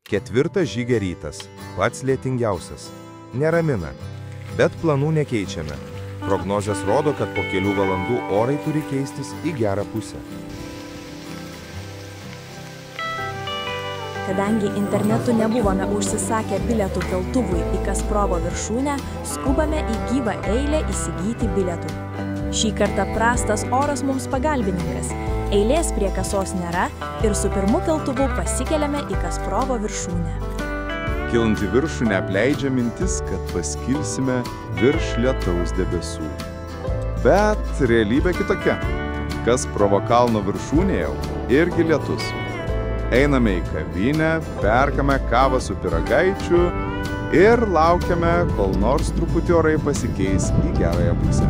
Ketvirtas žygio rytas, pats lietingiausias. Neramina, bet planų nekeičiame. Prognozės rodo, kad po kelių valandų orai turi keistis į gerą pusę. Kadangi internetu nebuvome užsisakę bilietų keltuvui į Kasprovo viršūnę, skubame į gyvą eilę įsigyti bilietų. Šį kartą prastas oras mums pagalbininkas. Eilės prie kasos nėra ir su pirmu keltuvu pasikeliame į Kasprovo viršūnę. Kilant į viršų neapleidžia mintis, kad paskilsime virš lietaus debesų. Bet realybė kitokia. Kasprovo kalno viršūnėje irgi lietus. Einame į kavinę, perkame kavą su pyragaičiu ir laukiame, kol nors truputį orai pasikeis į gerąją pusę.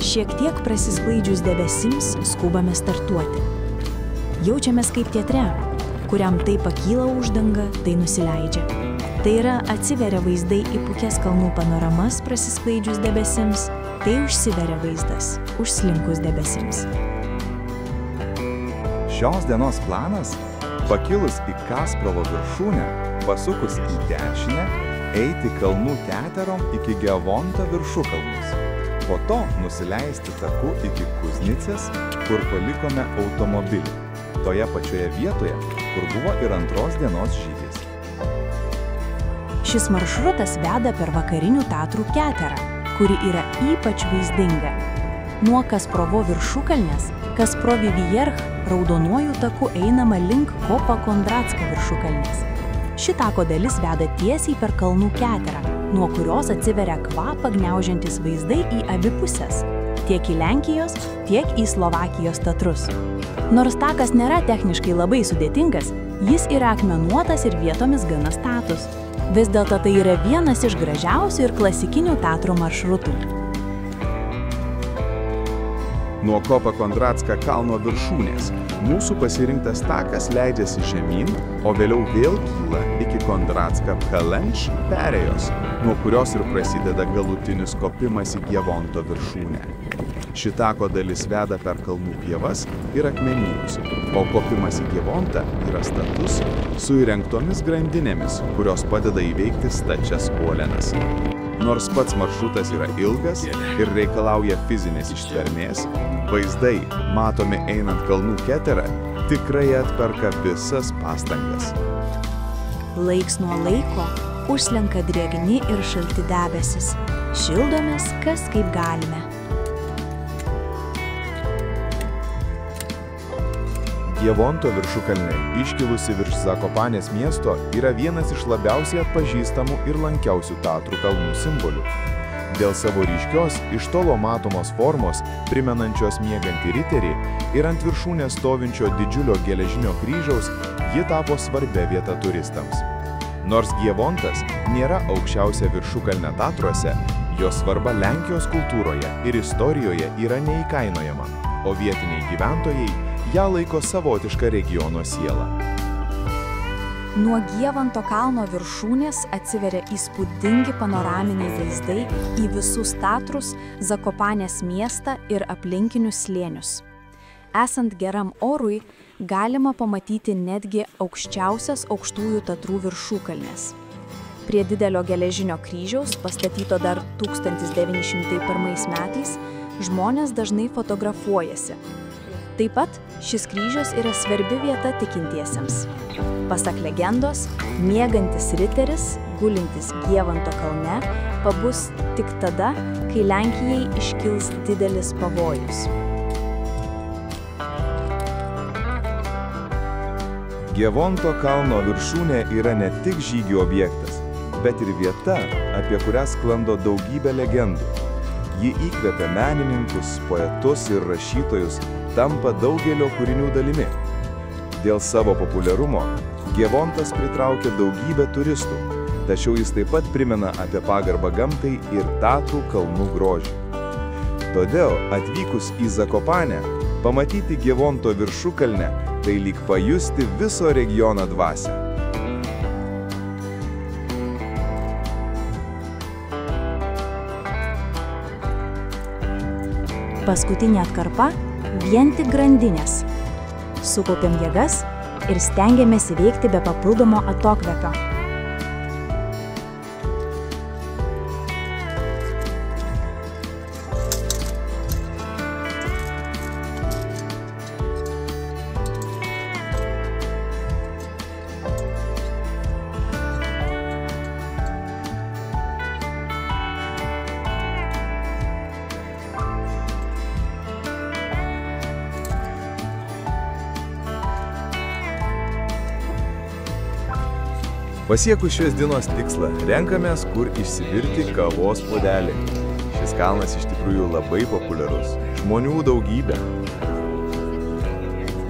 Šiek tiek prasisklaidžius debesims skubame startuoti. Jaučiamės kaip teatre, kuriam tai pakyla uždanga, tai nusileidžia. Tai yra atsiveria vaizdai į puikias kalnų panoramas prasisklaidžius debesims, tai užsiveria vaizdas užslinkus debesims. Šios dienos planas – pakilus į Kasprovo viršūnę, pasukus į dešinę, eiti kalnų teterom iki Gievonto viršukalnus. Po to nusileisti taku iki Kuznicės, kur palikome automobilį. Toje pačioje vietoje, kur buvo ir antros dienos žygis. Šis maršrutas veda per vakarinių Tatrų keterą, kuri yra ypač vaizdinga. Nuo Kasprovo viršukalnės, Kasprovi Vierch raudonuoju taku einama link Kopa Kondratska viršukalnės. Ši tako dalis veda tiesiai per kalnų keterą, nuo kurios atsiveria kvapą gniaužiantis vaizdai į abi pusės, tiek į Lenkijos, tiek į Slovakijos Tatrus. Nors takas nėra techniškai labai sudėtingas, jis yra akmenuotas ir vietomis gana status. Vis dėlto tai yra vienas iš gražiausių ir klasikinių Tatrų maršrutų. Nuo Kopa Kondratska kalno viršūnės mūsų pasirinktas takas leidžiasi žemyn, o vėliau vėl kyla iki Kondratska Pelenč perėjos, nuo kurios ir prasideda galutinis kopimas į Gievonto viršūnę. Ši tako dalis veda per kalnų pievas ir akmenynus, o kopimas į Gievontą yra status su įrengtomis grandinėmis, kurios padeda įveikti stačias uolienas. Nors pats maršrutas yra ilgas ir reikalauja fizinės ištvermės, vaizdai, matomi einant kalnų keterą, tikrai atperka visas pastangas. Laiks nuo laiko užslenka drėgni ir šalti debesis. Šildomės, kas kaip galime. Gievonto viršukalnė, iškilusi virš Zakopanės miesto, yra vienas iš labiausiai atpažįstamų ir lankiausių Tatrų kalnų simbolių. Dėl savo ryškios, iš tolo matomos formos, primenančios miegantį riterį ir ant viršūnės stovinčio didžiulio geležinio kryžiaus, ji tapo svarbia vieta turistams. Nors Gievontas nėra aukščiausia viršukalnė Tatruose, jos svarba Lenkijos kultūroje ir istorijoje yra neįkainojama, o vietiniai gyventojai ją laiko savotišką regiono sielą. Nuo Gievonto kalno viršūnės atsiveria įspūdingi panoraminiai vaizdai į visus Tatrus, Zakopanės miestą ir aplinkinius slėnius. Esant geram orui, galima pamatyti netgi aukščiausias aukštųjų Tatrų viršukalnes. Prie didelio geležinio kryžiaus, pastatyto dar 1901 metais, žmonės dažnai fotografuojasi. Taip pat šis kryžius yra svarbi vieta tikintiesiems. Pasak legendos, miegantis riteris, gulintis Gievonto kalne, pabus tik tada, kai Lenkijai iškils didelis pavojus. Gievonto kalno viršūnė yra ne tik žygių objektas, bet ir vieta, apie kurią sklando daugybė legendų. Ji įkvepia menininkus, poetus ir rašytojus, tampa daugelio kūrinių dalimi. Dėl savo populiarumo Gievontas pritraukia daugybę turistų, tačiau jis taip pat primena apie pagarbą gamtai ir Tatrų kalnų grožį. Todėl atvykus į Zakopanę, pamatyti Gievonto viršukalnę, tai lyg pajusti viso regiono dvasią. Paskutinė atkarpa – vien tik grandinės. Sukaupėm jėgas ir stengiamės įveikti be papildomo atokvėpio. Pasiekus šios dienos tikslą, renkamės, kur išsivirti kavos puodelį. Šis kalnas iš tikrųjų labai populiarus. Žmonių daugybė.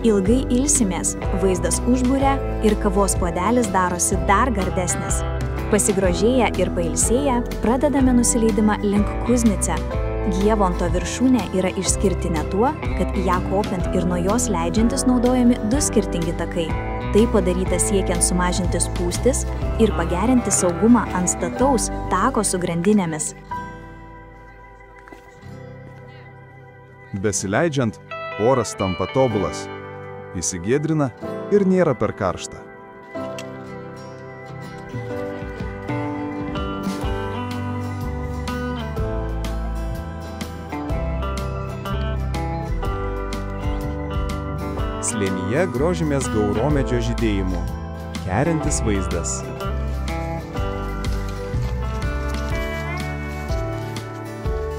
Ilgai ilsimės, vaizdas užburia ir kavos puodelis darosi dar gardesnis. Pasigrožėję ir pailsėję, pradedame nusileidimą link Kuznice. Gievonto viršūnė yra išskirtinė tuo, kad į ją kopiant ir nuo jos leidžiantis naudojami du skirtingi takai. Tai padaryta siekiant sumažinti spūstis ir pagerinti saugumą ant stataus tako su grandinėmis. Besileidžiant, oras tampa tobulas. Įsigiedrina ir nėra per karšta. Slėnyje grožimės gauromedžio žydėjimu. Kerintis vaizdas.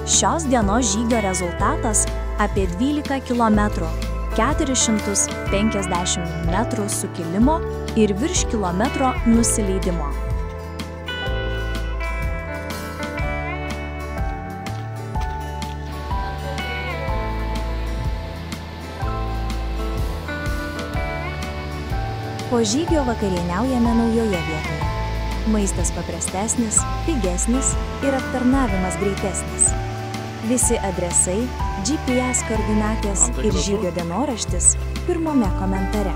Šios dienos žygio rezultatas apie 12 km, 450 metrų sukilimo ir virš kilometro nusileidimo. Po žygio vakarieniaujame naujoje vietoje. Maistas paprastesnis, pigesnis ir aptarnavimas greitesnis. Visi adresai, GPS koordinatės ir žygio dienoraštis pirmame komentare.